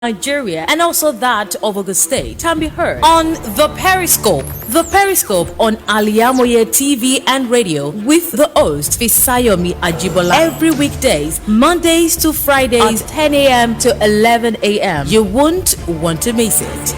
Nigeria and also that of Ogun State can be heard on the Periscope. The Periscope on Al-IyamoyeTv and radio with the host Fisayomi Ajibola every weekdays, Mondays to Fridays, 10 a.m. to 11 a.m. You won't want to miss it.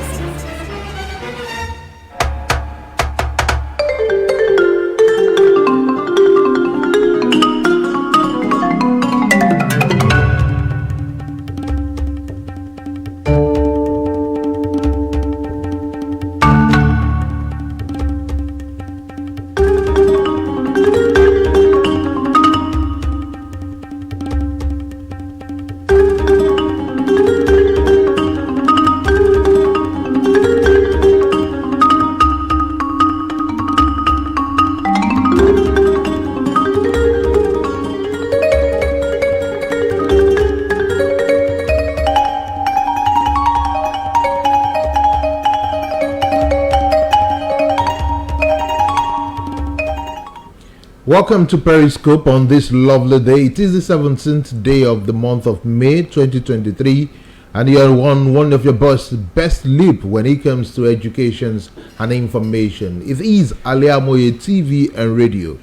Welcome to Periscope on this lovely day. It is the 17th day of the month of May 2023, and you are on one of your best leap when it comes to education and information. It is Al-IyamoyeTv and radio.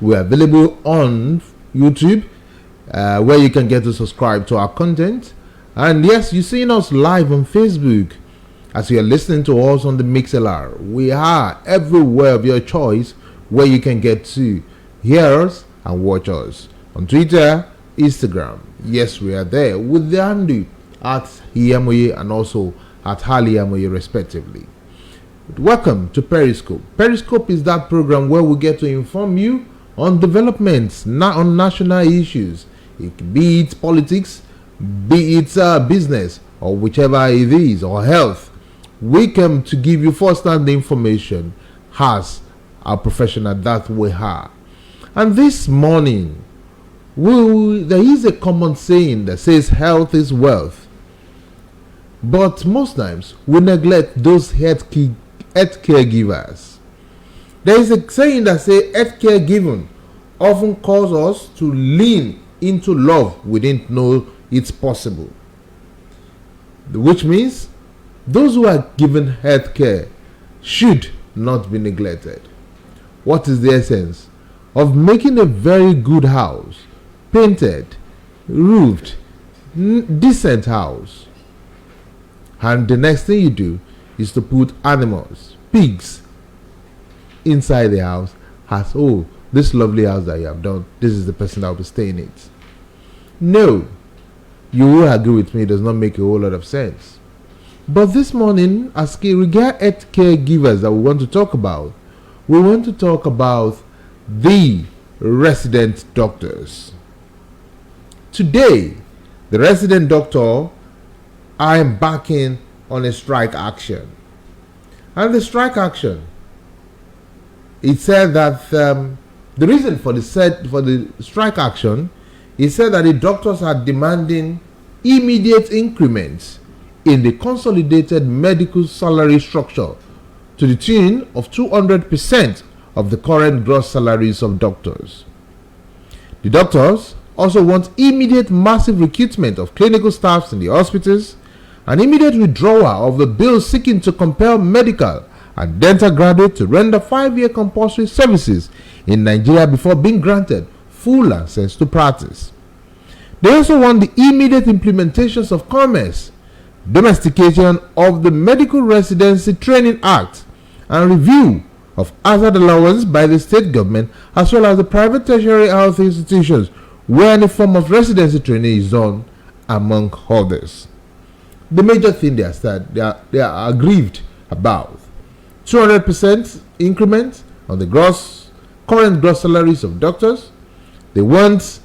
We are available on YouTube, where you can get to subscribe to our content. And yes, you're seeing us live on Facebook as you are listening to us on the MixLR. We are everywhere of your choice where you can get to hear us and watch us on Twitter, Instagram. Yes, we are there with the handle at Iyamoye and also at Al-Iyamoye respectively. Welcome to Periscope. Periscope is that program where we get to inform you on developments, not on national issues. Be it politics, be it business, or whichever it is, or health. We come to give you first-hand information as our professional that we are. And this morning, there is a common saying that says health is wealth. But most times, we neglect those health caregivers. There is a saying that says health care given often causes us to lean into love we didn't know it's possible. Which means those who are given health care should not be neglected. What is the essence of making a very good house, painted, roofed, decent house? And the next thing you do is to put animals, pigs, inside the house as, oh, this lovely house that you have done, this is the person that will be staying in it. No, you will agree with me, it does not make a whole lot of sense. But this morning, as regard health caregivers that we want to talk about, we want to talk about the resident doctors. Today, the resident doctor are embarking on a strike action. And the strike action, it said that the reason for the strike action, it said that the doctors are demanding immediate increments in the consolidated medical salary structure to the tune of 200% of the current gross salaries of doctors. The doctors also want immediate massive recruitment of clinical staffs in the hospitals and immediate withdrawal of the bill seeking to compel medical and dental graduates to render 5-year compulsory services in Nigeria before being granted full license to practice. They also want the immediate implementations of commerce, domestication of the Medical Residency Training Act, and review of hazard allowance by the state government as well as the private tertiary health institutions where any form of residency training is done, among others. The major thing they are aggrieved about 200% increment on the current gross salaries of doctors. They want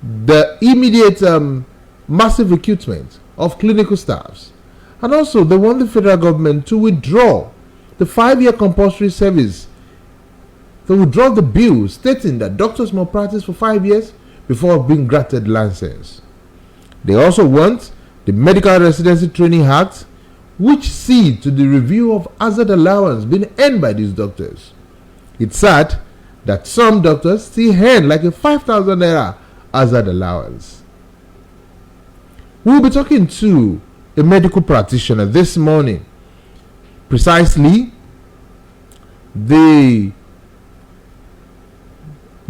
the immediate massive recruitment of clinical staffs, and also they want the federal government to withdraw the 5-year compulsory service, to withdraw the bill stating that doctors must practice for 5 years before being granted license. They also want the Medical Residency Training Act, which sees to the review of hazard allowance being earned by these doctors. It's sad that some doctors still earn like a 5,000 naira hazard allowance. We'll be talking to a medical practitioner this morning. Precisely, the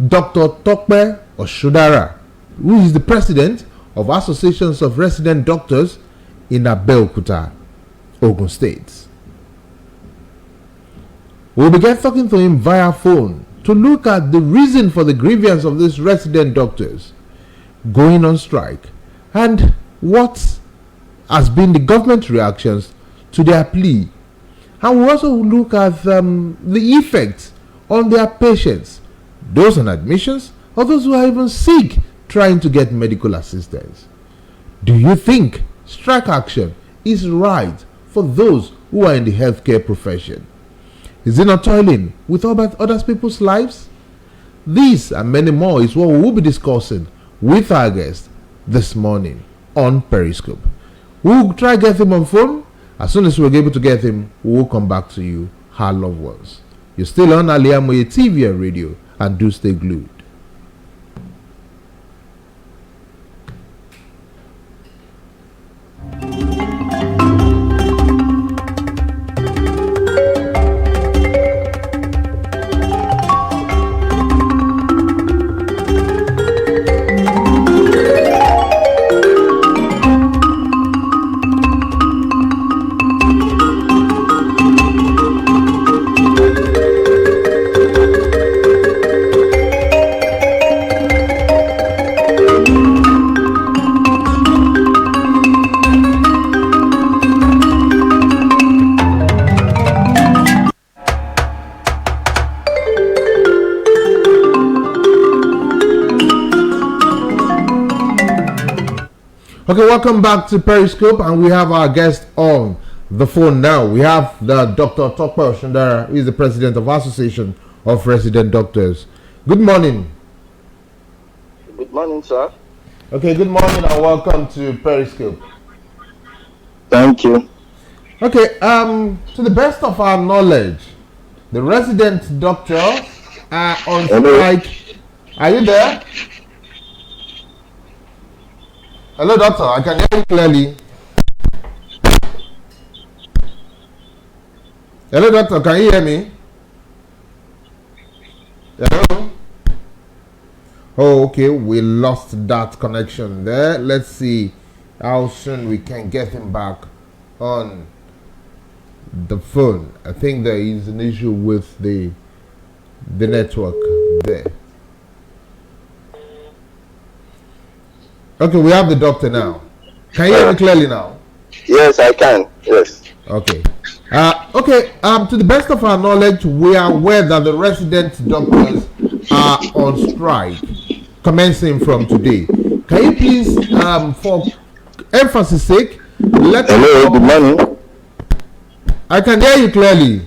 Dr. Tokpe Oshudara, who is the president of Associations of Resident Doctors in Abeokuta, Ogun State. We'll begin talking to him via phone to look at the reason for the grievance of these resident doctors going on strike and what has been the government reactions to their plea. And we'll also look at the effects on their patients, those on admissions or those who are even sick trying to get medical assistance. Do you think strike action is right for those who are in the healthcare profession? Is it not toiling with other people's lives? These and many more is what we will be discussing with our guest this morning on Periscope. We'll try to get him on phone. As soon as we're able to get him, we'll come back to you, our loved ones. You're still on Al-IyamoyeTv and radio, and do stay glued. Okay, welcome back to Periscope, and we have our guest on the phone now. We have the Dr. Tokpe Oshudara, who is the president of Association of Resident Doctors. Good morning. Good morning, sir. Okay, good morning and welcome to Periscope. Thank you. Okay, to the best of our knowledge, the resident doctors are on strike. Are you there? Hello, doctor. I can hear you clearly. Hello, doctor. Can you hear me? Hello? Oh, okay. We lost that connection there. Let's see how soon we can get him back on the phone. I think there is an issue with the network there. Okay, we have the doctor now. Can you hear me clearly now? Yes, I can. Yes. Okay. To the best of our knowledge, we are aware that the resident doctors are on strike, commencing from today. Can you please, for emphasis sake, let Hello, good morning. I can hear you clearly.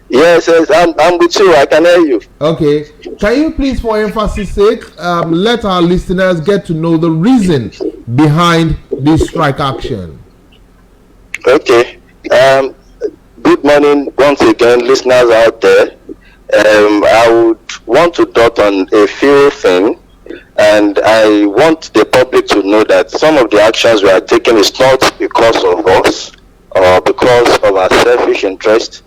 Yes, I'm with you. I can hear you. Okay. Can you please, for emphasis sake, let our listeners get to know the reason behind this strike action? Okay. Good morning once again, listeners out there. I would want to dot on a few things, and I want the public to know that some of the actions we are taking is not because of us or because of our selfish interest.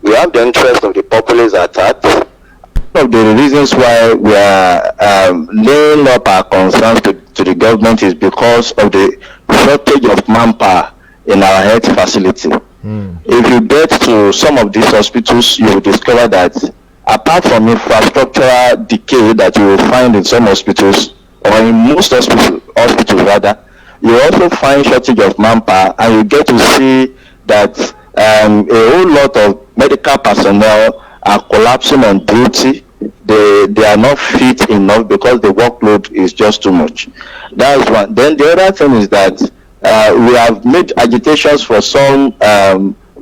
We have the interest of the populace at heart. One of the reasons why we are laying up our concerns to the government is because of the shortage of manpower in our health facility. If you get to some of these hospitals, you will discover that apart from infrastructural decay that you will find in some hospitals, or in most hospitals rather, you also find shortage of manpower, and you get to see that a whole lot of medical personnel are collapsing on duty. They are not fit enough because the workload is just too much. That's one. Then the other thing is that we have made agitations for some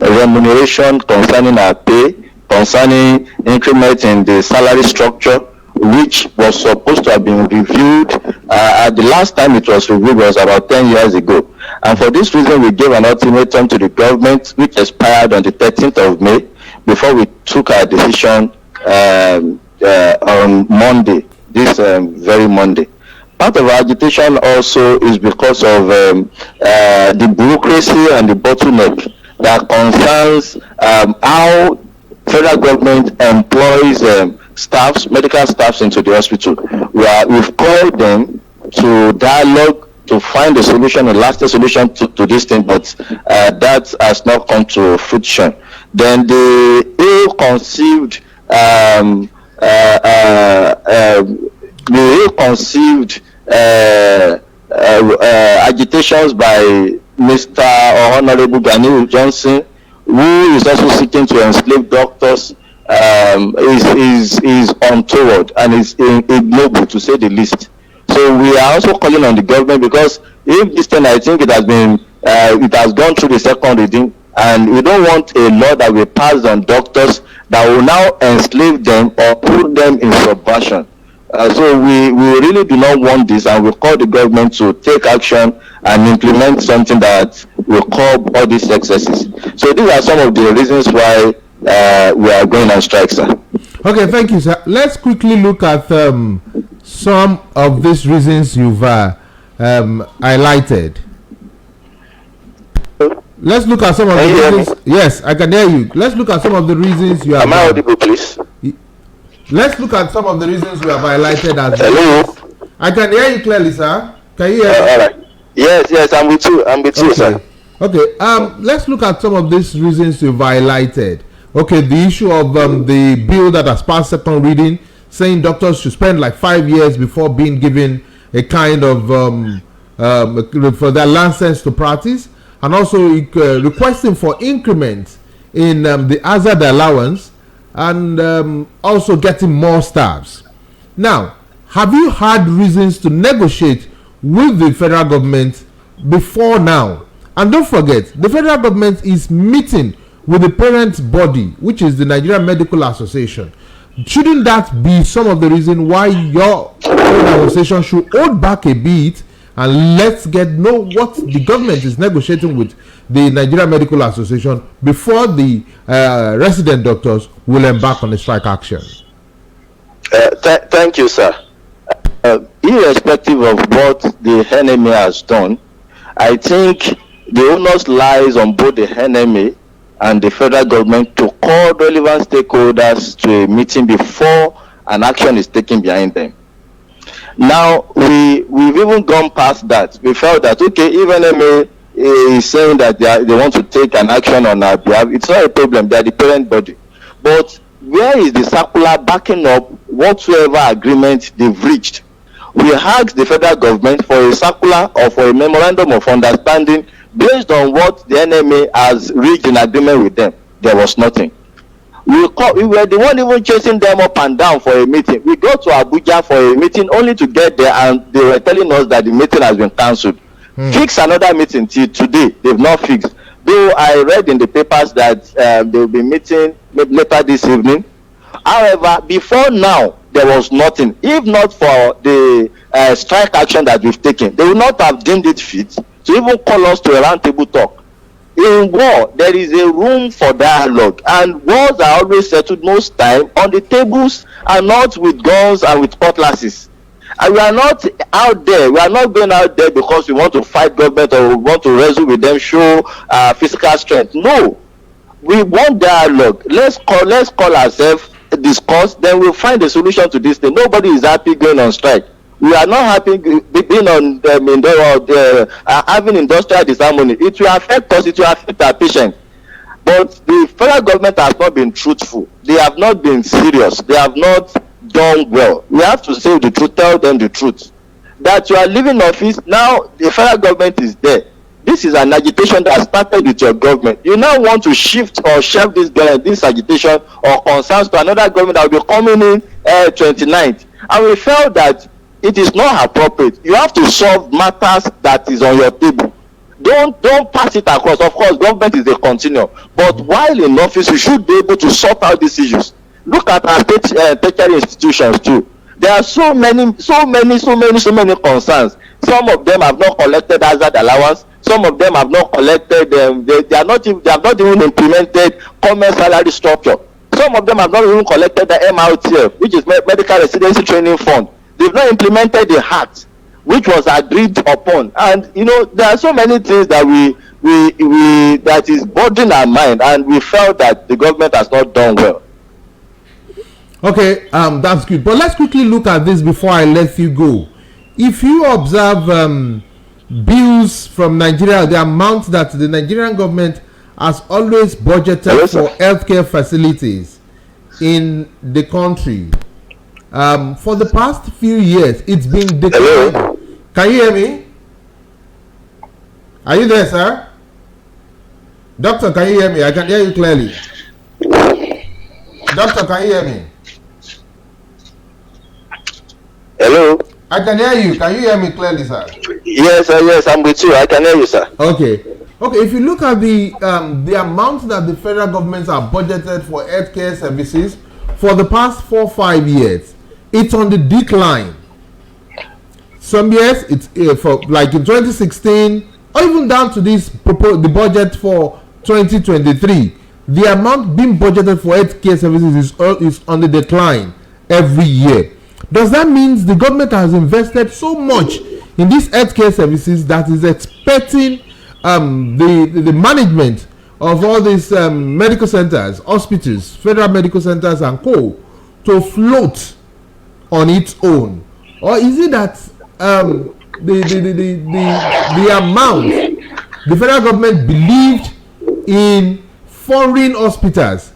remuneration concerning our pay, concerning increment in the salary structure, which was supposed to have been reviewed. At the last time it was reviewed was about 10 years ago. And for this reason, we gave an ultimatum to the government, which expired on the 13th of May, before we took our decision on Monday, this very Monday. part of our agitation also is because of the bureaucracy and the bottleneck that concerns how federal government employs medical staffs into the hospital. We've called them to dialogue to find a solution, a lasting solution to this thing, but that has not come to fruition. Then the ill-conceived agitations by Mr. or Honorable Ganiu Johnson, who is also seeking to enslave doctors, is untoward and is ignoble, to say the least. So we are also calling on the government, because if this thing, I think it has gone through the second reading, and we don't want a law that will pass on doctors that will now enslave them or put them in subversion. So we really do not want this, and we call the government to take action and implement something that will curb all these excesses. So these are some of the reasons why we are going on strike, sir. Okay, thank you, sir. Let's quickly look at some of these reasons you've highlighted. Let's look at some of the reasons. Yes, I can hear you. Let's look at some of the reasons you have. Am I audible, please? Let's look at some of the reasons you have highlighted as. Hello. I can hear you clearly, sir. Can you hear? All right. Yes, I'm with you. You, sir. Okay. Let's look at some of these reasons you've highlighted. Okay, the issue of the bill that has passed second reading, saying doctors should spend like 5 years before being given a kind of for their license to practice, and also requesting for increments in the hazard allowance, and also getting more staffs. Now, have you had reasons to negotiate with the federal government before now? And don't forget, the federal government is meeting with the parent body, which is the Nigerian Medical Association. Shouldn't that be some of the reason why your organization should hold back a bit and let's know what the government is negotiating with the Nigerian Medical Association before the resident doctors will embark on a strike action? Thank you, sir. Irrespective of what the NMA has done, I think the onus lies on both the NMA and the federal government to call relevant stakeholders to a meeting before an action is taken behind them. Now, we've even gone past that. We felt that, okay, if NMA is saying that they want to take an action on our behalf, it's not a problem. They are the parent body. But where is the circular backing up whatsoever agreement they've reached? We asked the federal government for a circular or for a memorandum of understanding based on what the NMA has reached in agreement with them. There was nothing. We were the one even chasing them up and down for a meeting. We go to Abuja for a meeting only to get there and they were telling us that the meeting has been cancelled. Fix another meeting till today. They've not fixed. Though I read in the papers that they will be meeting later this evening. However, before now, there was nothing. If not for the strike action that we've taken, they would not have deemed it fit to even call us to a round table talk. In war, there is a room for dialogue, and wars are always settled most time on the tables and not with guns and with cutlasses. And we are not out there. We are not going out there because we want to fight government or we want to wrestle with them, show physical strength. No, we want dialogue. Let's call ourselves, discuss, then we'll find a solution to this thing. Nobody is happy going on strike. We are not happy being on having industrial disharmony. It will affect us, it will affect our patients. But the federal government has not been truthful. They have not been serious. They have not done well. We have to say the truth, tell them the truth. That you are leaving office, now the federal government is there. This is an agitation that started with your government. You now want to shift or shelve this agitation or concerns to another government that will be coming in 29th. And we felt that it is not appropriate. You have to solve matters that is on your table. Don't pass it across. Of course, government is a continuum. But while in office, you should be able to sort out these issues. Look at our tertiary institutions too. There are so many concerns. Some of them have not collected hazard allowance. Some of them have not collected. They have not even implemented common salary structure. Some of them have not even collected the MRTF, which is Medical Residency Training Fund. They've not implemented the act. which was agreed upon. And there are so many things that we that is bothering our mind, and we felt that the government has not done well. Okay, that's good. But let's quickly look at this before I let you go. If you observe bills from Nigeria, the amount that the Nigerian government has always budgeted for healthcare facilities in the country, for the past few years, it's been declining. Can you hear me? Are you there, sir? Doctor, can you hear me? I can hear you clearly. Doctor, can you hear me? Hello? I can hear you. Can you hear me clearly, sir? Yes, sir. Yes, I'm with you. I can hear you, sir. Okay. If you look at the amount that the federal governments have budgeted for healthcare services for the past 4-5 years, it's on the decline. Some years it's for like in 2016, or even down to the budget for 2023, the amount being budgeted for healthcare services is on the decline every year. Does that mean the government has invested so much in these healthcare services that is expecting the management of all these medical centers, hospitals, federal medical centers and co to float on its own? Or is it that the amount the federal government believed in foreign hospitals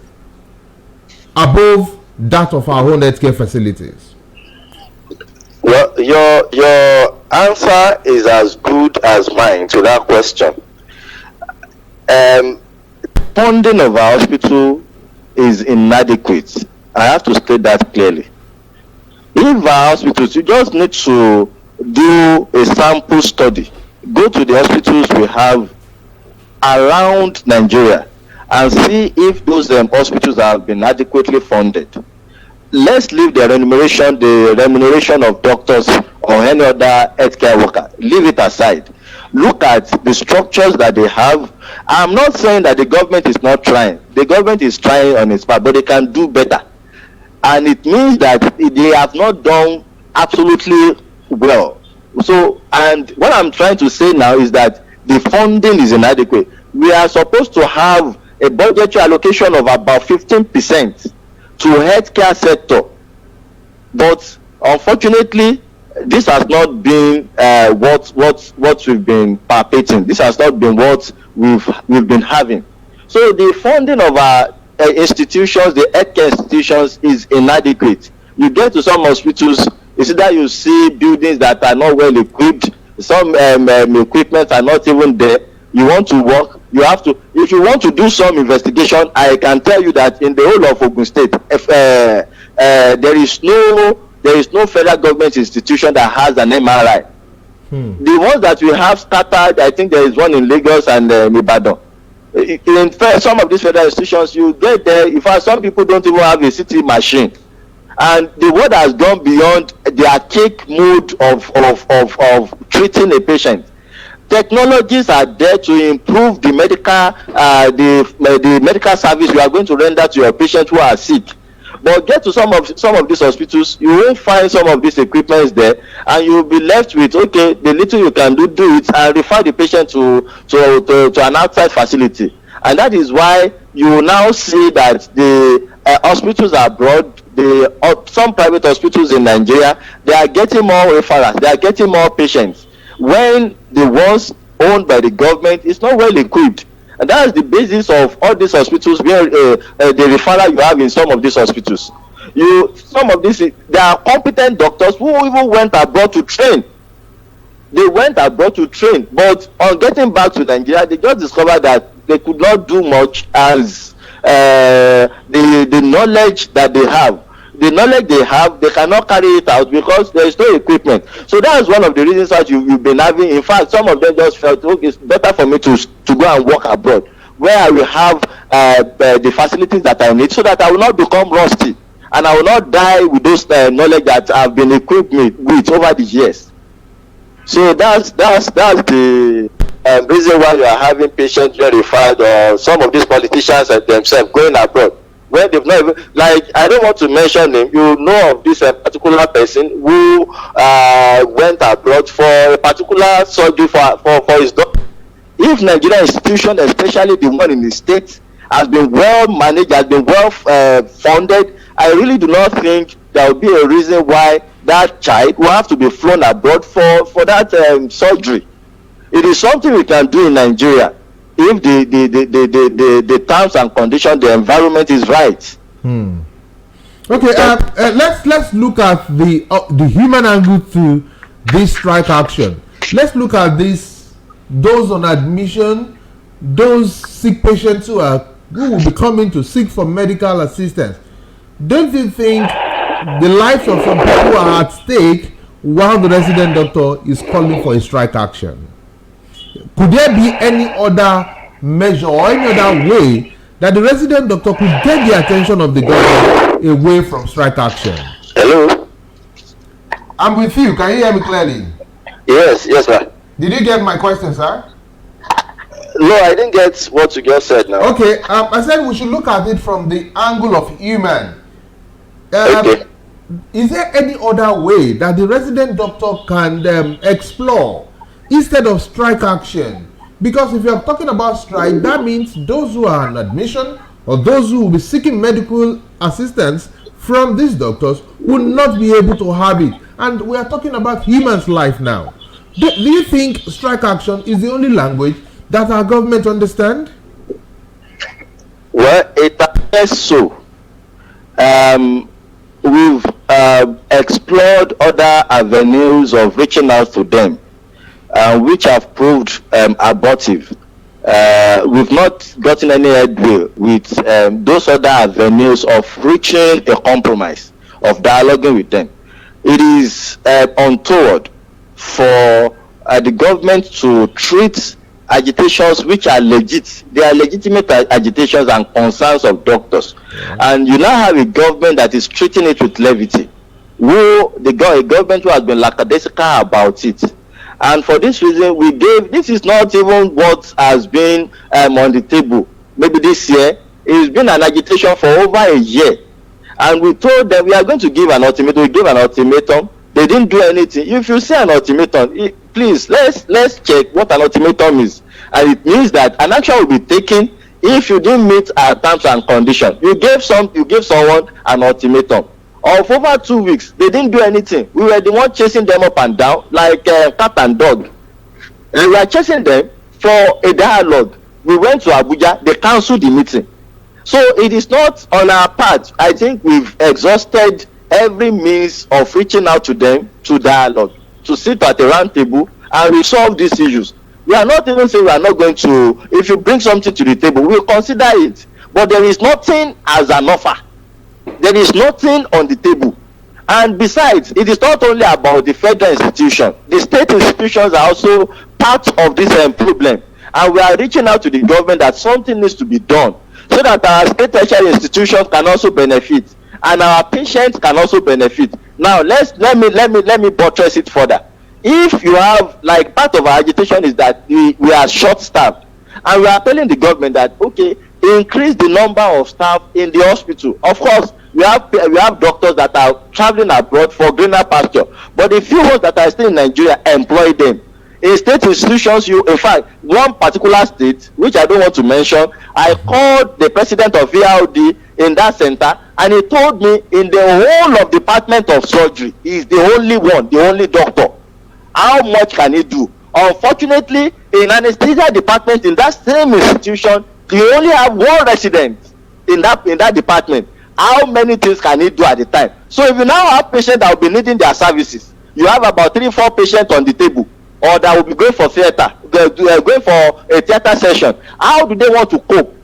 above that of our own healthcare facilities? Well, your answer is as good as mine to that question. Funding of our hospital is inadequate. I have to state that clearly. If our hospitals, you just need to do a sample study. Go to the hospitals we have around Nigeria and see if those hospitals have been adequately funded. Let's leave the remuneration of doctors or any other healthcare worker. Leave it aside. Look at the structures that they have. I'm not saying that the government is not trying. The government is trying on its part, but they can do better. And it means that they have not done absolutely well. So, and what I'm trying to say now is that the funding is inadequate. We are supposed to have a budgetary allocation of about 15% to healthcare sector, but unfortunately this has not been what we've been palpating. This has not been what we've been having. So the funding of our institutions, the healthcare institutions, is inadequate. You get to some hospitals, it's either you see buildings that are not well equipped, some equipment are not even there. You want to work, you have to, if you want to do some investigation, I can tell you that in the whole of Ogun State, there is no federal government institution that has an MRI. The ones that we have scattered, I think there is one in Lagos and Ibadan. In fact, some of these federal institutions, you get there, in fact, some people don't even have a CT machine. And the world has gone beyond the archaic mode of treating a patient. Technologies are there to improve the medical service you are going to render to your patients who are sick. But get to some of these hospitals, you won't find some of these equipments there, and you'll be left with, okay, the little you can do it, and refer the patient to an outside facility. And that is why you now see that the hospitals abroad, some private hospitals in Nigeria, they are getting more referrals, they are getting more patients, when the ones owned by the government is not well equipped. And that is the basis of all these hospitals, where the referral you have in some of these hospitals. There are competent doctors who even went abroad to train. They went abroad to train, but on getting back to Nigeria, they just discovered that they could not do much as the knowledge that they have. The knowledge they have, they cannot carry it out because there is no equipment. So that is one of the reasons that you've been having. In fact, some of them just felt, okay, it's better for me to go and work abroad, where I will have the facilities that I need, so that I will not become rusty and I will not die with those knowledge that I've been equipped with over the years. So that's the reason why you are having patients verified, or some of these politicians themselves going abroad. when they've not even, like, I don't want to mention him. You know of this particular person who went abroad for a particular surgery for his doctor. If Nigerian institution, especially the one in the state, has been well managed, has been well funded, I really do not think there will be a reason why that child will have to be flown abroad for that surgery. It is something we can do in Nigeria if the terms and conditions, the environment is right. Okay, let's look at the human angle to this strike action. Let's look at those on admission, those sick patients who will be coming to seek for medical assistance. Don't you think the lives of some people are at stake while the resident doctor is calling for a strike action? Could there be any other measure or any other way that the resident doctor could get the attention of the government away from strike action? Hello? I'm with you. Can you hear me clearly? Yes, sir. Did you get my question, sir? No, I didn't get what you just said now. Okay, I said we should look at it from the angle of human. Okay. Is there any other way that the resident doctor can explore instead of strike action? Because if you are talking about strike, that means those who are on admission or those who will be seeking medical assistance from these doctors will not be able to have it. And we are talking about humans' life now. Do you think strike action is the only language that our government understand? Well, it appears so. We've explored other avenues of reaching out to them, which have proved abortive. We've not gotten any headway with those other avenues of reaching a compromise, of dialoguing with them. It is untoward for the government to treat agitations which are legit. They are legitimate agitations and concerns of doctors. And you now have a government that is treating it with levity. A government who has been lackadaisical about it. And for this reason, this is not even what has been on the table. Maybe this year, it's been an agitation for over a year. And we told them we are going to give an ultimatum. We gave an ultimatum. They didn't do anything. If you say an ultimatum, please let's check what an ultimatum is. And it means that an action will be taken if you didn't meet our terms and conditions. You gave someone an ultimatum of over 2 weeks. They didn't do anything. We were the one chasing them up and down like cat and dog. And we are chasing them for a dialogue. We went to Abuja. They cancelled the meeting. So it is not on our part. I think we've exhausted every means of reaching out to them to dialogue, to sit at a round table and resolve these issues. We are not even saying we are not going to, if you bring something to the table, we'll consider it. But there is nothing as an offer. There is nothing on the table. And besides, it is not only about the federal institution. The state institutions are also part of this problem. And we are reaching out to the government that something needs to be done so that our state tertiary institutions can also benefit. And our patients can also benefit. Now let me buttress it further. If you have, like, part of our agitation is that we are short staffed, and we are telling the government that okay, increase the number of staff in the hospital. Of course, we have doctors that are traveling abroad for greener pasture, but the few ones that are still in Nigeria, employ them. In state institutions, in fact, one particular state, which I don't want to mention, I called the president of VRD in that center, and he told me in the whole of department of surgery, he is the only one, the only doctor. How much can he do? Unfortunately, in anesthesia department in that same institution, you only have one resident in that department. How many things can he do at the time? So if you now have patients that will be needing their services, you have about 3-4 patients on the table, or that will be going for theater, going for a theater session. How do they want to cope?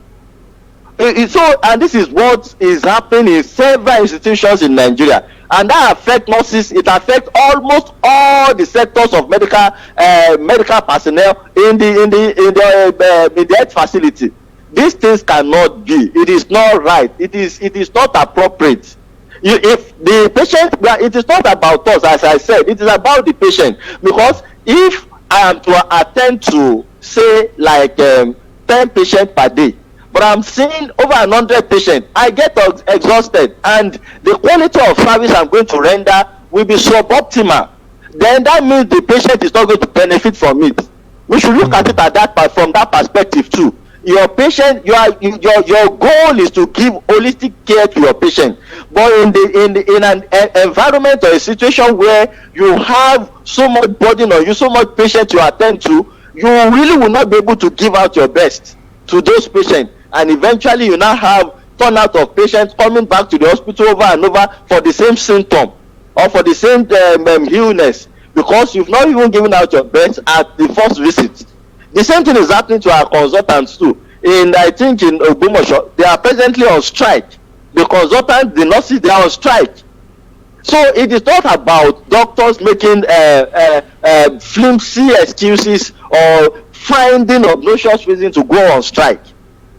So, and this is what is happening in several institutions in Nigeria, and that affects nurses. It affects almost all the sectors of medical personnel in the health facility. These things cannot be. It is not right. It is not appropriate. If the patient, it is not about us, as I said. It is about the patient. Because if I am to attend to, say, like 10 patients per day, but I'm seeing over 100 patients. I get exhausted, and the quality of service I'm going to render will be suboptimal. Then that means the patient is not going to benefit from it. We should look at it from that perspective too. Your patient, your goal is to give holistic care to your patient, but in an environment or a situation where you have so much burden on you, so much patient to attend to, you really will not be able to give out your best to those patients, and eventually you now have turnout of patients coming back to the hospital over and over for the same symptom or for the same illness, because you've not even given out your best at the first visit. The same thing is happening to our consultants too. I think in Ogbomoso, they are presently on strike. The consultants, the nurses, they are on strike. So it is not about doctors making flimsy excuses or finding obnoxious reason to go on strike.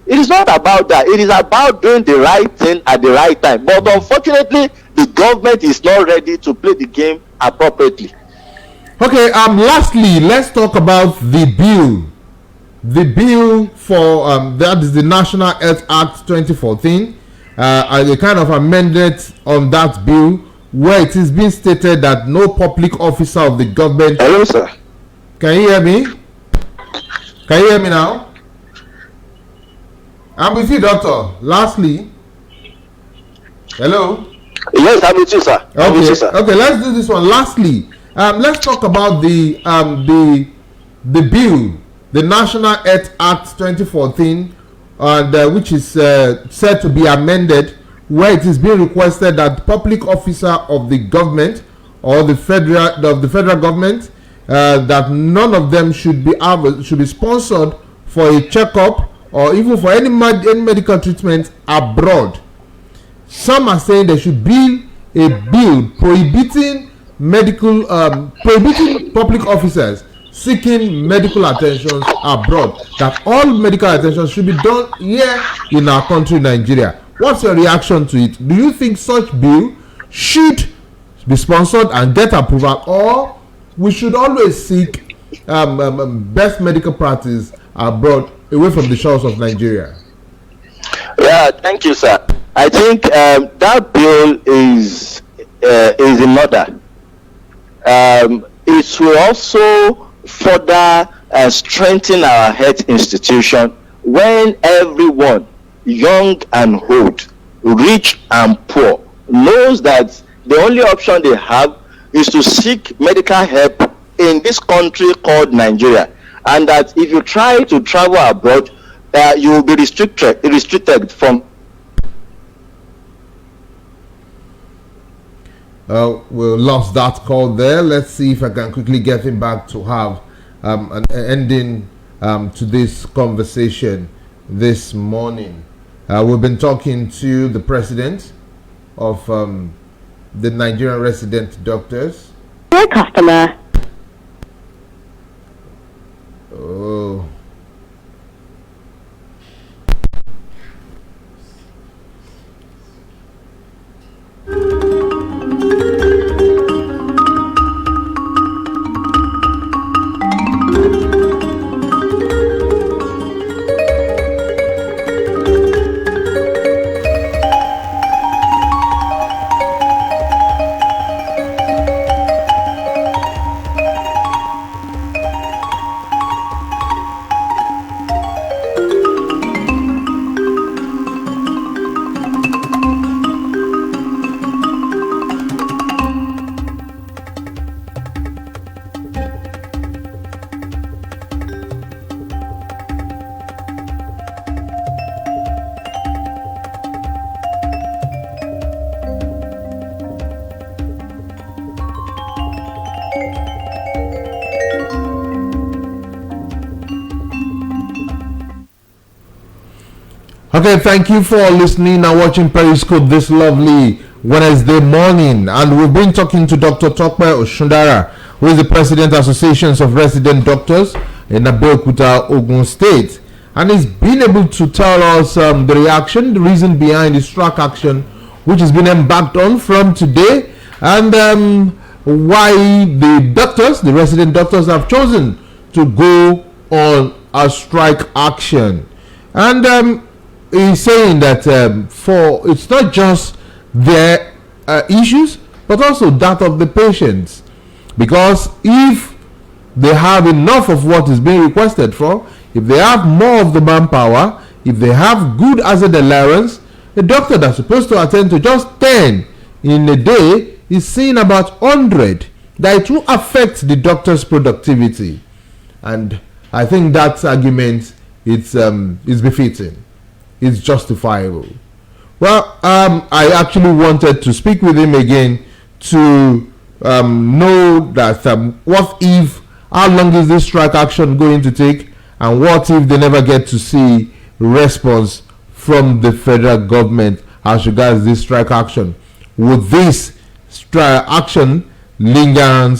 It is not about that. It is about doing the right thing at the right time. But unfortunately, the government is not ready to play the game appropriately. Okay, lastly, let's talk about the bill. The bill for that is the National Health Act 2014. A kind of amendment on that bill where it is being stated that no public officer of the government. Hello, sir. Can you hear me? Can you hear me now? I'm with you, doctor. Lastly, hello. Yes, I'm with you, sir. Okay, with you, sir. Okay. Let's do this one. Lastly, let's talk about the bill, the National Health Act 2014, and which is said to be amended, where it is being requested that public officer of the government or the federal government, that none of them should be sponsored for a checkup or even for any medical treatment abroad. Some are saying there should be a bill prohibiting public officers seeking medical attention abroad, that all medical attention should be done here in our country, Nigeria. What's your reaction to it? Do you think such bill should be sponsored and get approval, or we should always seek best medical practice abroad, away from the shores of Nigeria? Yeah, thank you, sir. I think that bill is in order. It will also further strengthen our health institution when everyone, young and old, rich and poor, knows that the only option they have is to seek medical help in this country called Nigeria, and that if you try to travel abroad, you will be restricted from. We lost that call there. Let's see if I can quickly get him back to have an ending to this conversation this morning. We've been talking to the president of the Nigerian Resident Doctors. Dear customer. Oh. Okay, thank you for listening and watching Periscope this lovely Wednesday morning. And we've been talking to Dr. Tope Oshundara, who is the President Associations of Resident Doctors in Abeokuta, Ogun State. And he's been able to tell us the reaction, the reason behind the strike action, which has been embarked on from today, and why the resident doctors have chosen to go on a strike action. And he's saying that for it's not just their issues, but also that of the patients, because if they have enough of what is being requested for, if they have more of the manpower, if they have good hazard allowance, a doctor that's supposed to attend to just 10 in a day is seeing about 100, that it will affect the doctor's productivity. And I think that argument is befitting. It's justifiable. Well, I actually wanted to speak with him again to know that what if, how long is this strike action going to take, and what if they never get to see response from the federal government as regards this strike action? Would this strike action linger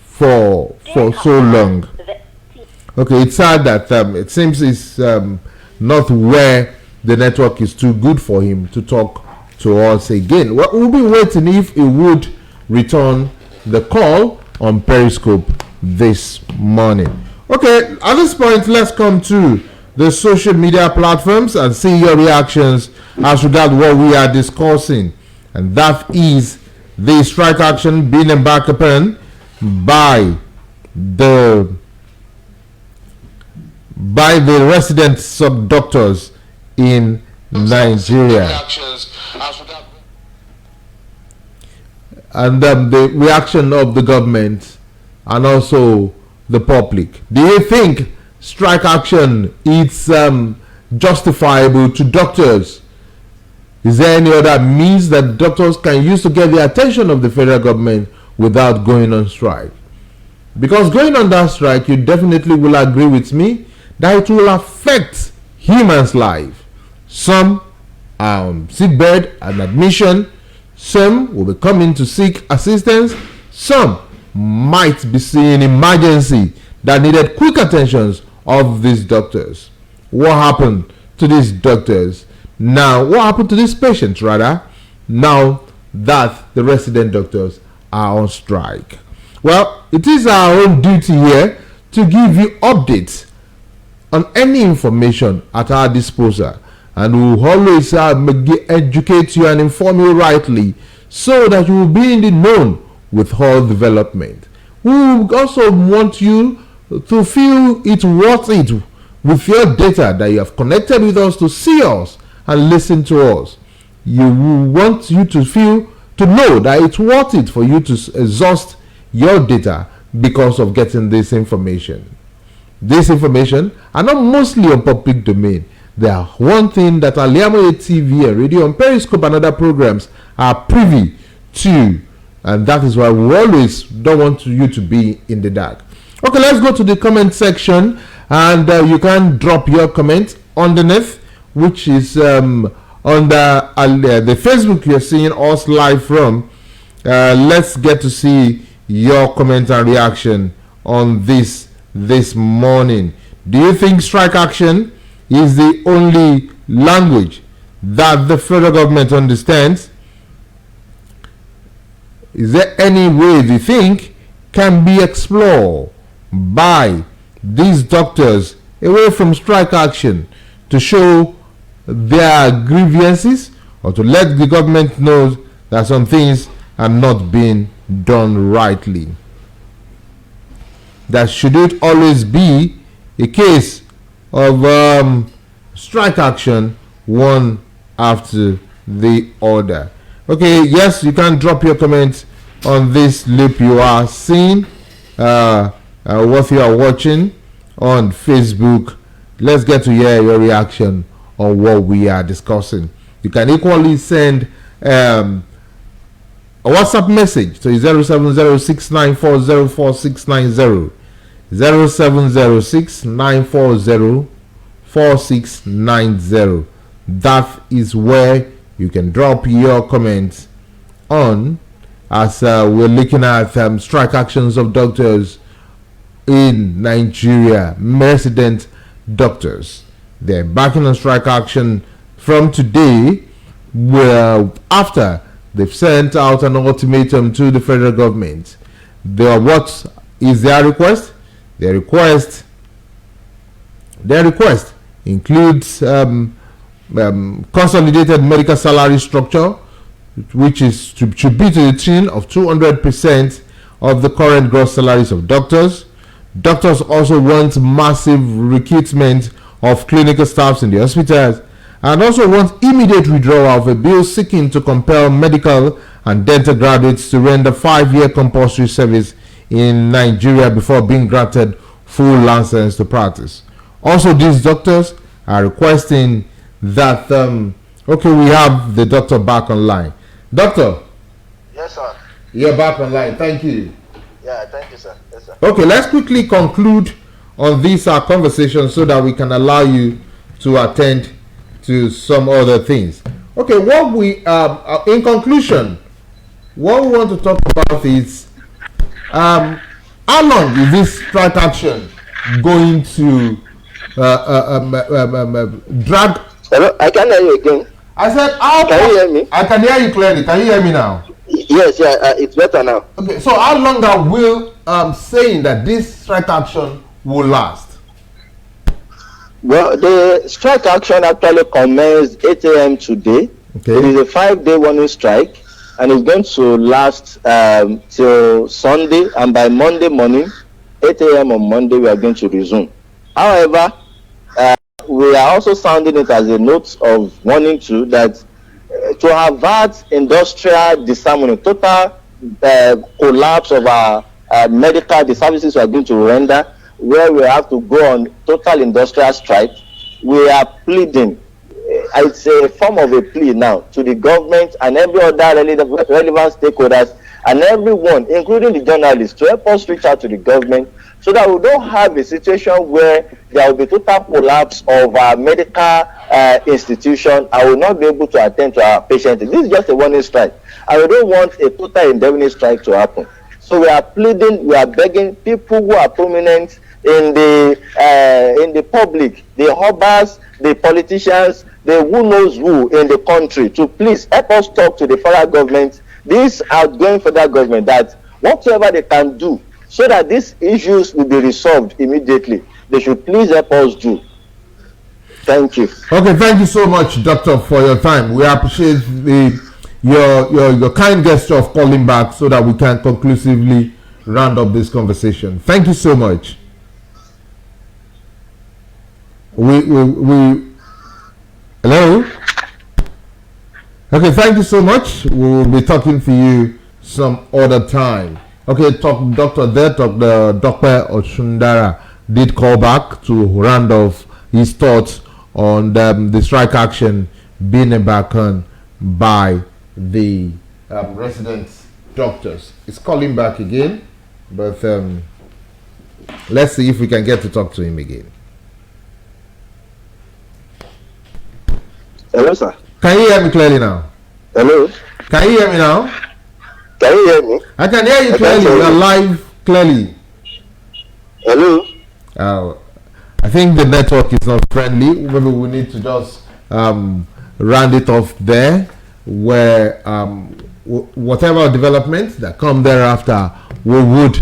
for so long? Okay, it's sad that it seems it's not where the network is too good for him to talk to us again. Well, we'll be waiting if he would return the call on Periscope this morning. Okay, at this point, let's come to the social media platforms and see your reactions as regards what we are discussing, and that is the strike action being embarked upon by the resident sub doctors in Nigeria, and the reaction of the government and also the public. Do you think strike action is justifiable to doctors? Is there any other means that doctors can use to get the attention of the federal government without going on strike? Because going on that strike, you definitely will agree with me that it will affect humans' life. Some are on sick bed and admission. Some will be coming to seek assistance. Some might be seeing emergency that needed quick attentions of these doctors. What happened to these doctors? Now, what happened to these patients, rather, now that the resident doctors are on strike? Well, it is our own duty here to give you updates on any information at our disposal, and we will always educate you and inform you rightly so that you will be in the know with all development. We will also want you to feel it worth it with your data that you have connected with us to see us and listen to us. You want you to feel, to know that it's worth it for you to exhaust your data because of getting this information. This information are not mostly on public domain. They are one thing that Al-IyamoyeTv and radio and Periscope and other programs are privy to, and that is why we always don't want you to be in the dark. Okay, let's go to the comment section, and you can drop your comment underneath, which is on the Facebook you're seeing us live from. Let's get to see your comment and reaction on this morning. Do you think strike action is the only language that the federal government understands? Is there any way they think can be explored by these doctors away from strike action to show their grievances, or to let the government know that some things are not being done rightly? That should it always be a case of strike action one after the other? Okay, yes, you can drop your comments on this loop you are seeing, what you are watching on Facebook. Let's get to hear your reaction on what we are discussing. You can equally send a WhatsApp message to 0706940460, 0706940460. That is where you can drop your comments on, as we're looking at strike actions of doctors in Nigeria. Resident doctors, they're backing on strike action from today, after they've sent out an ultimatum to the federal government. What is their request? Their request includes consolidated medical salary structure, which is should be to the tune of 200% of the current gross salaries of doctors. Doctors also want massive recruitment of clinical staffs in the hospitals, and also want immediate withdrawal of a bill seeking to compel medical and dental graduates to render 5-year compulsory service in Nigeria before being granted full license to practice. Also, these doctors are requesting that we have the doctor back online. Doctor? Yes, sir. You're back online. Thank you. Yeah, thank you, sir. Yes, sir. Okay, let's quickly conclude on this conversation so that we can allow you to attend to some other things. Okay, what we in conclusion, what we want to talk about is how long is this strike action going to drag? Hello, I can hear you again. I said, can you hear me? I can hear you clearly. Can you hear me now? Yes, it's better now. Okay, so how long are we saying that this strike action will last? Well, the strike action actually commenced 8 a.m. today. Okay. It is a 5-day warning strike, and it's going to last till Sunday, and by Monday morning, 8 a.m. on Monday, we are going to resume. However, we are also sounding it as a note of warning too, that to avert industrial disharmony, total collapse of our the services we are going to render, where we have to go on total industrial strike, we are pleading. It's a form of a plea now to the government and every other relevant stakeholders and everyone, including the journalists, to help us reach out to the government so that we don't have a situation where there will be total collapse of our medical institution. I will not be able to attend to our patients. This is just a warning strike, and we don't want a total indefinite strike to happen. So we are pleading, we are begging people who are prominent in the public, the hobblers, the politicians, the who knows who in the country, to please help us talk to the federal government, this outgoing federal government, that whatever they can do so that these issues will be resolved immediately, they should please help us do. Thank you. Okay, thank you so much, Doctor, for your time. We appreciate your kind gesture of calling back so that we can conclusively round up this conversation. Thank you so much. Hello? Okay, thank you so much. We will be talking to you some other time. Okay, Dr. Dr. Oshundara did call back to round off his thoughts on the strike action being embarked on by the resident doctors. It's calling back again, but let's see if we can get to talk to him again. Hello, sir. Can you hear me clearly now? Hello. Can you hear me now? Can you hear me? I can hear you clearly. You're live clearly. Hello. I think the network is not friendly. Maybe we need to just round it off there, where whatever developments that come thereafter, we would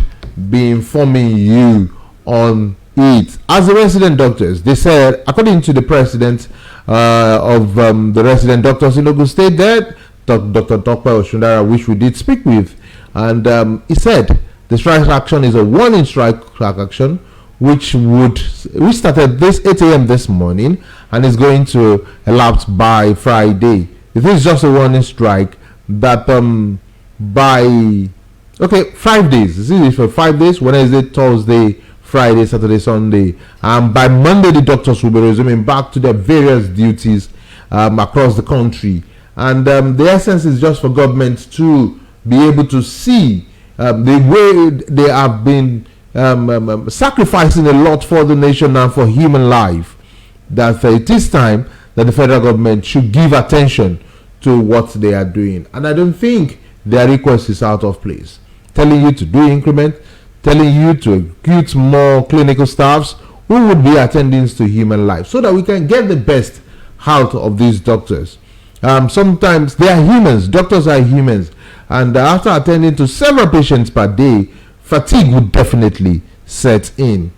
be informing you on it. As the resident doctors, they said, according to the president of the resident doctors in Ogun State, that Dr. Dr. Oshundara, which we did speak with, and he said the strike action is a warning strike action which started this 8 a.m. this morning and is going to elapse by Friday. It is just a warning strike that by 5 days. This is for 5 days: Wednesday, Thursday, Friday, Saturday, Sunday, and by Monday the doctors will be resuming back to their various duties across the country. And the essence is just for government to be able to see the way they have been sacrificing a lot for the nation and for human life, that it is time that the federal government should give attention to what they are doing. And I don't think their request is out of place. Telling you to do increment, telling you to recruit more clinical staffs who would be attending to human life, so that we can get the best out of these doctors. Sometimes they are humans, doctors are humans, and after attending to several patients per day, fatigue would definitely set in,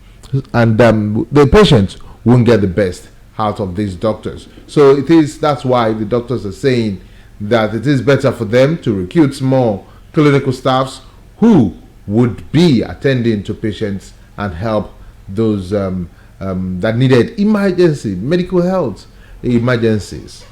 and the patients won't get the best out of these doctors. So that's why the doctors are saying that it is better for them to recruit more clinical staffs who would be attending to patients and help those that needed emergency medical health emergencies.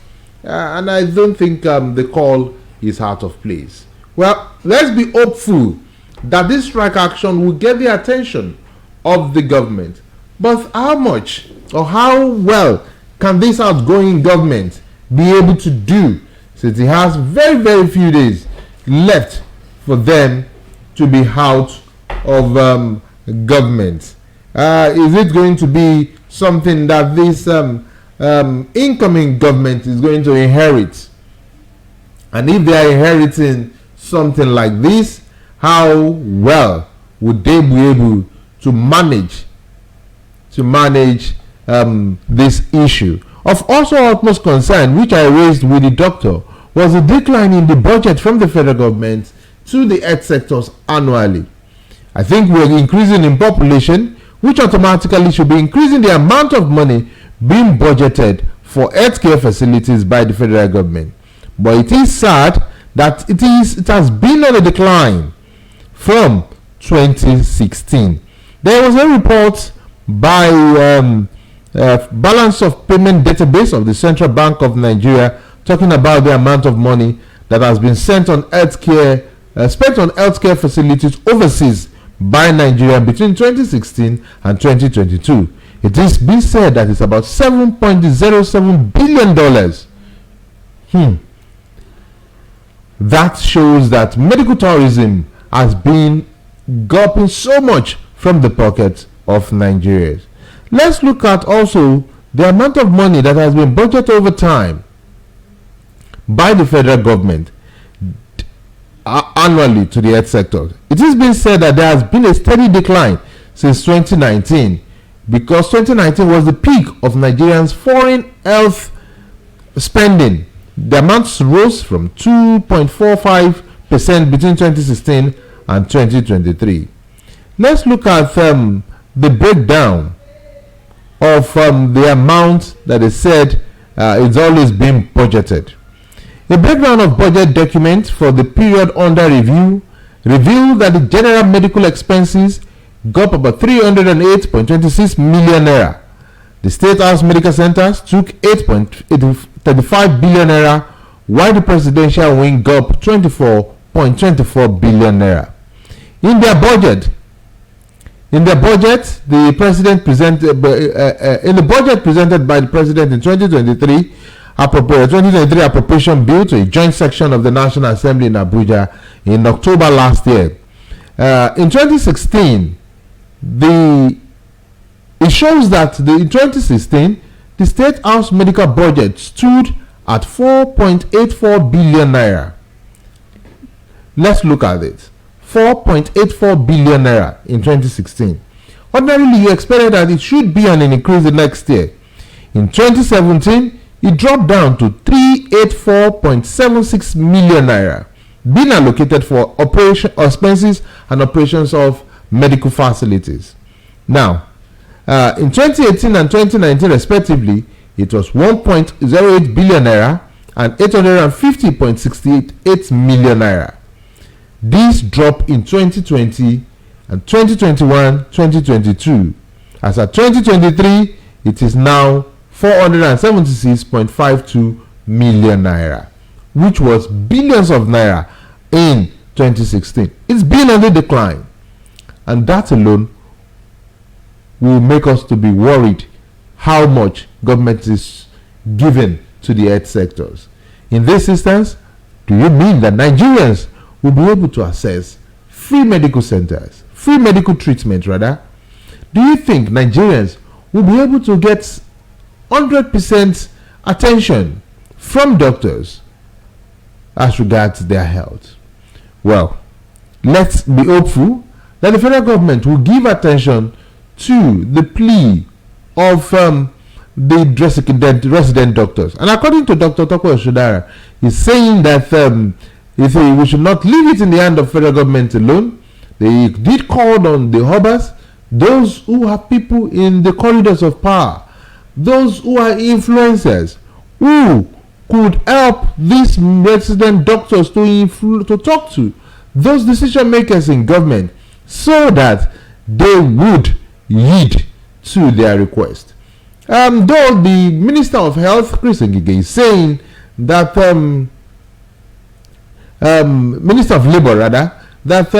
And I don't think the call is out of place. Well, let's be hopeful that this strike action will get the attention of the government. But how much or how well can this outgoing government be able to do, since it has very, very few days left for them to be out of government? Is it going to be something that this incoming government is going to inherit? And if they are inheriting something like this, how well would they be able to manage this issue? Of also utmost concern, which I raised with the doctor, was a decline in the budget from the federal government to the health sectors annually. I think we're increasing in population, which automatically should be increasing the amount of money being budgeted for healthcare facilities by the federal government. But it is sad that it has been on a decline from 2016. There was a report by Balance of Payment Database of the Central Bank of Nigeria talking about the amount of money that has been spent on healthcare facilities overseas by Nigeria between 2016 and 2022. It is being said that it's about $7.07 billion. That shows that medical tourism has been gulping so much from the pocket of Nigerians. Let's look at also the amount of money that has been budgeted over time by the federal government annually to the health sector. It is being said that there has been a steady decline since 2019, because 2019 was the peak of Nigerians' foreign health spending. The amounts rose from 2.45% between 2016 and 2023. Let's look at the breakdown of the amount that is said it's always been budgeted. A breakdown of budget documents for the period under review revealed that the general medical expenses got up about 308.26 million naira. The State House Medical Centers took 8.35 billion naira, while the presidential wing got up 24.24 billion naira. In their budget, the president presented in the budget presented by the president in 2023 appropriation bill to a joint section of the National Assembly in Abuja in October last year. In 2016, it shows that in 2016 the State House medical budget stood at 4.84 billion naira. Let's look at it. 4.84 billion naira in 2016. Ordinarily, you expected that it should be on an increase the next year. In 2017, it dropped down to 384.76 million naira, being allocated for operation expenses and operations of medical facilities. Now, in 2018 and 2019 respectively, it was 1.08 billion naira and 850.68 million naira. This dropped in 2020 and 2021, 2022. As at 2023, it is now 476.52 million naira, which was billions of naira in 2016. It's been on the decline, and that alone will make us to be worried how much government is giving to the health sectors. In this instance, do you mean that Nigerians will be able to access free medical centers, free medical treatment rather? Do you think Nigerians will be able to get 100% attention from doctors as regards their health? Well, let's be hopeful that the federal government will give attention to the plea of the resident doctors. And according to Dr. Toko Oshudara, he's saying that we should not leave it in the hand of federal government alone. They did call on the harbors, those who have people in the corridors of power, those who are influencers who could help these resident doctors to talk to those decision makers in government so that they would heed to their request. Though the Minister of Health, Chris Ngige, is saying that Minister of Labour rather, that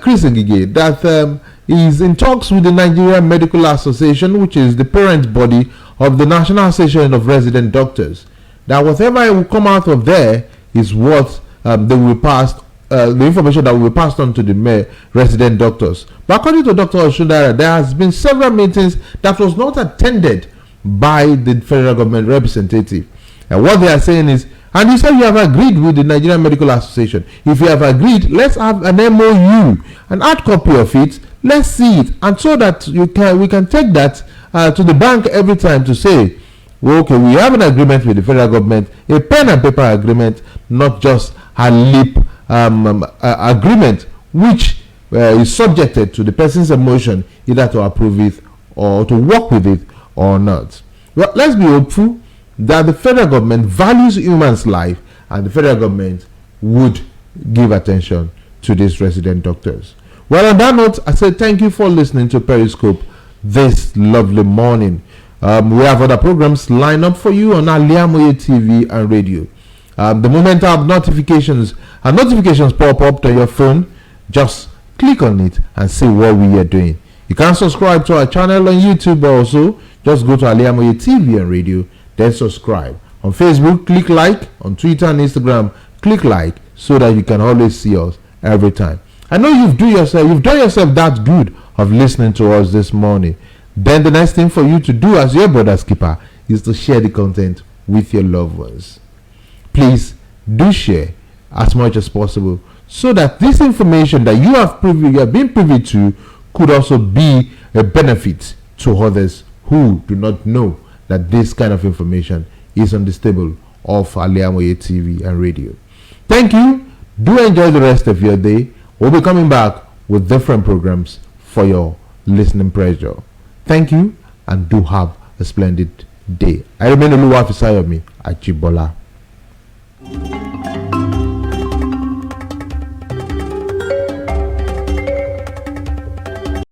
Chris Ngige, that is in talks with the Nigerian Medical Association, which is the parent body of the National Association of Resident Doctors, that whatever will come out of there is what they will pass, the information that will be passed on to the resident doctors. But according to Dr. Oshundara, there has been several meetings that was not attended by the federal government representative. And what they are saying is, and you said you have agreed with the Nigerian Medical Association. If you have agreed, let's have an MOU, an hard copy of it. Let's see it, and so that we can take that to the bank every time to say, well, okay, we have an agreement with the federal government, a pen and paper agreement, not just a lip agreement, which is subjected to the person's emotion either to approve it or to work with it or not. Well, let's be hopeful that the federal government values humans' life and the federal government would give attention to these resident doctors. Well, on that note, I say thank you for listening to Periscope this lovely morning. We have other programs lined up for you on Al-IyamoyeTv and radio. The moment I have notifications pop up to your phone, just click on it and see what we are doing. You can subscribe to our channel on YouTube also. Just go to Al-IyamoyeTv and radio, then subscribe. On Facebook, click like. On Twitter and Instagram, click like, so that you can always see us every time. I know you've done yourself that good of listening to us this morning. Then the next thing for you to do as your brother's keeper is to share the content with your loved ones. Please do share as much as possible so that this information that you have been privy to could also be a benefit to others who do not know that this kind of information is on the stable of Al-IyamoyeTv and radio. Thank you. Do enjoy the rest of your day. We'll be coming back with different programs for your listening pleasure. Thank you, and do have a splendid day. I remain OLUWAFISAYOMI, AJIBOLA.